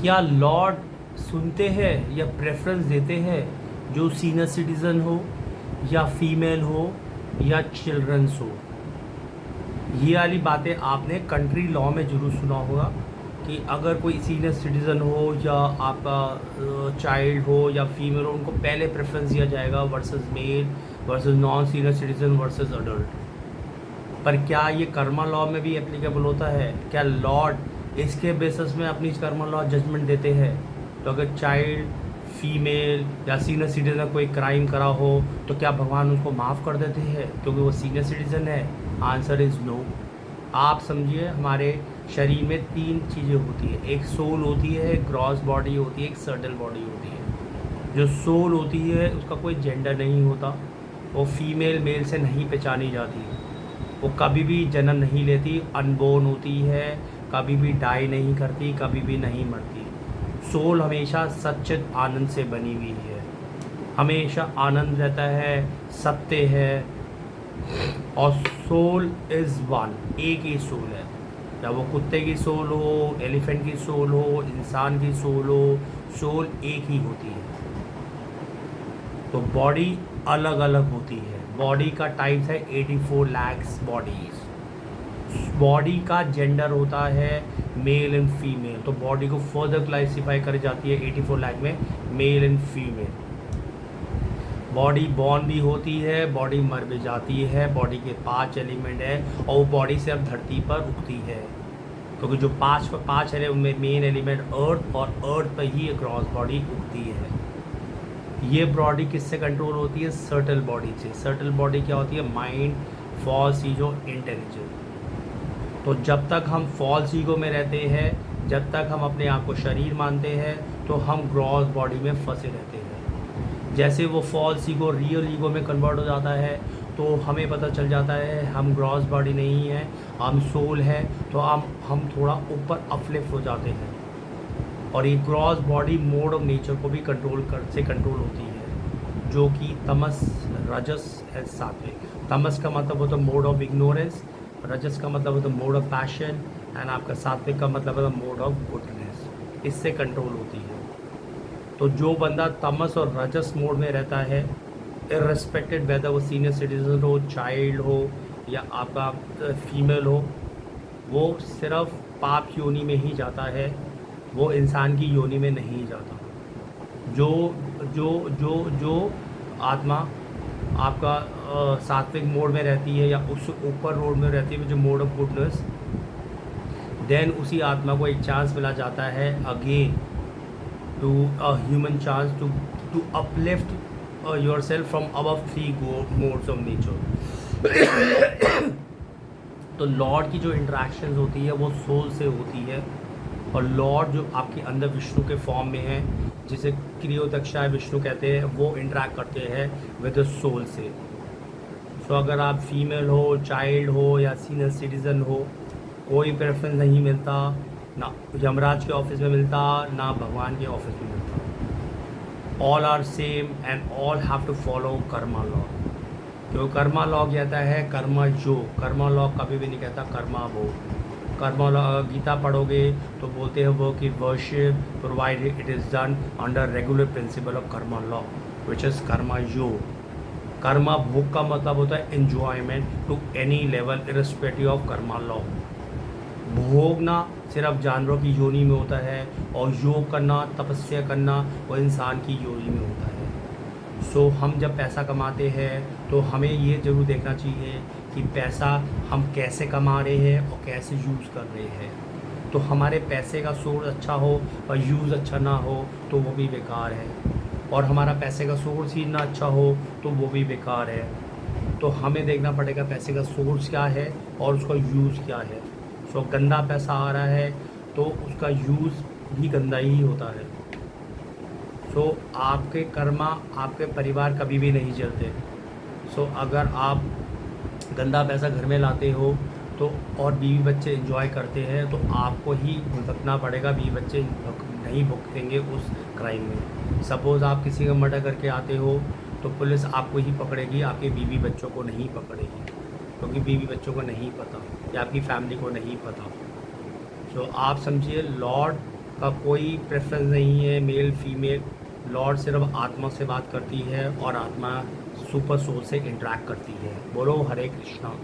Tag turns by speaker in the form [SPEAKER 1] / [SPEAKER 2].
[SPEAKER 1] क्या लॉर्ड सुनते हैं या प्रेफरेंस देते हैं जो सीनियर सिटीज़न हो या फीमेल हो या चिल्ड्रंस हो? ये वाली बातें आपने कंट्री लॉ में ज़रूर सुना होगा कि अगर कोई सीनियर सिटीज़न हो या आपका चाइल्ड हो या फीमेल हो, उनको पहले प्रेफरेंस दिया जाएगा versus male versus non senior citizen versus adult. पर क्या ये कर्मा लॉ में भी एप्लीकेबल होता है? क्या लॉर्ड इसके बेसिस में अपनी कर्मा लॉ जजमेंट देते हैं? तो अगर चाइल्ड, फीमेल या सीनियर सिटीज़न कोई क्राइम करा हो तो क्या भगवान उसको माफ़ कर देते हैं क्योंकि वो सीनियर सिटीज़न है? Answer is no. आप समझिए, हमारे शरीर में 3 चीज़ें होती है। एक सोल होती है, एक ग्रॉस बॉडी होती है, एक सर्टल बॉडी होती है। जो सोल होती है उसका कोई जेंडर नहीं होता, वो फीमेल मेल से नहीं पहचानी जाती, वो कभी भी जन्म नहीं लेती, अनबोर्न होती है, कभी भी डाई नहीं करती, कभी भी नहीं मरती। सोल हमेशा सच्चिद आनंद से बनी हुई है, हमेशा आनंद रहता है, सत्य है। और सोल इज़ वन, एक ही सोल है। चाहे वो कुत्ते की सोल हो, एलिफेंट की सोल हो, इंसान की सोल हो, सोल एक ही होती है। तो बॉडी अलग अलग होती है। बॉडी का टाइप है 84 लैक्स बॉडीज़। बॉडी का जेंडर होता है मेल एंड फीमेल। तो बॉडी को फर्दर क्लासिफाई करी जाती है 84 लाख में male and female. Body born भी होती है, बॉडी मर भी जाती है, बॉडी के 5 एलिमेंट है और वो बॉडी से अब धरती पर उगती है, क्योंकि जो पाँच है उनमें मेन एलिमेंट अर्थ, और अर्थ पर ही क्रॉस बॉडी उगती है। ये बॉडी किससे कंट्रोल होती है? सर्टल बॉडी से। सर्टल बॉडी क्या होती है? Mind, false ego, intelligence. तो जब तक हम फॉल्स ईगो में रहते हैं, जब तक हम अपने आप को शरीर मानते हैं, तो हम ग्रॉस बॉडी में फंसे रहते हैं। जैसे वो फॉल्स ईगो रियल ईगो में कन्वर्ट हो जाता है तो हमें पता चल जाता है हम ग्रॉस बॉडी नहीं है, हम सोल है। तो हम थोड़ा ऊपर अपलिफ्ट हो जाते हैं। और ये gross body mode of nature को भी कंट्रोल होती है, जो कि तमस, रजस है, सात्विक। तमस का मतलब होता है मोड ऑफ इग्नोरेंस, रजस का मतलब होता है मोड ऑफ पैशन, एंड आपका सात्विक का मतलब होता है मोड ऑफ गुडनेस। इससे कंट्रोल होती है। तो जो बंदा तमस और रजस मोड में रहता है, इर्रेस्पेक्टेड वेदर वो सीनियर सिटीजन हो, चाइल्ड हो या आपका फीमेल हो, वो सिर्फ पाप योनि में ही जाता है, वो इंसान की योनि में नहीं जाता। जो जो जो जो आत्मा आपका सात्विक मोड में रहती है या उस ऊपर रोड में रहती है, जो मोड ऑफ गुडनेस, देन उसी आत्मा को एक चांस मिला जाता है again to a human chance to uplift yourself from above 3 modes of nature. तो लॉर्ड की जो इंटरेक्शंस होती है वो सोल से होती है, और लॉर्ड जो आपके अंदर विष्णु के फॉर्म में है, जिसे क्रियोदक्षाय विष्णु कहते हैं, वो इंटरेक्ट करते हैं विद द सोल से। सो अगर आप फीमेल हो, चाइल्ड हो या सीनियर सिटीज़न हो, कोई प्रेफरेंस नहीं मिलता, ना यमराज के ऑफिस में मिलता, ना भगवान के ऑफिस में मिलता। All are same and all have to follow karma law. क्योंकि कर्मा लॉ कहता है कर्मा योग, कर्मा लॉ कभी भी नहीं कहता कर्मा भोग। कर्मा लॉ गीता पढ़ोगे तो बोलते हैं वो कि worship provided it is done under regular principle of karma law which is karma yoga. Karma भोग का मतलब होता है enjoyment to any level irrespective of karma law. भोगना सिर्फ जानवरों की योनि में होता है, और योग करना, तपस्या करना, वो इंसान की योनि में होता है। सो हम जब पैसा कमाते हैं तो हमें ये ज़रूर देखना चाहिए कि पैसा हम कैसे कमा रहे हैं और कैसे यूज़ कर रहे हैं। तो हमारे पैसे का सोर्स अच्छा हो और यूज़ अच्छा ना हो तो वो भी बेकार है, और हमारा पैसे का सोर्स ही ना अच्छा हो तो वो भी बेकार है। तो हमें देखना पड़ेगा पैसे का सोर्स क्या है और उसका यूज़ क्या है। सो गंदा पैसा आ रहा है तो उसका यूज़ भी गंदा ही होता है। सो आपके कर्मा, आपके परिवार कभी भी नहीं चलते। सो अगर आप गंदा पैसा घर में लाते हो तो और बीवी बच्चे एंजॉय करते हैं तो आपको ही भुगतना पड़ेगा, बीवी बच्चे नहीं भुगतेंगे उस क्राइम में। सपोज़ आप किसी का मर्डर करके आते हो तो पुलिस आपको ही पकड़ेगी, आपके बीवी बच्चों को नहीं पकड़ेगी, क्योंकि बीवी बच्चों को नहीं पता या आपकी फैमिली को नहीं पता। सो आप समझिए, लॉर्ड का कोई प्रेफरेंस नहीं है, मेल फीमेल। लॉर्ड सिर्फ आत्मा से बात करती है और आत्मा सुपर सोल से इंटरेक्ट करती है। बोलो हरे कृष्णा।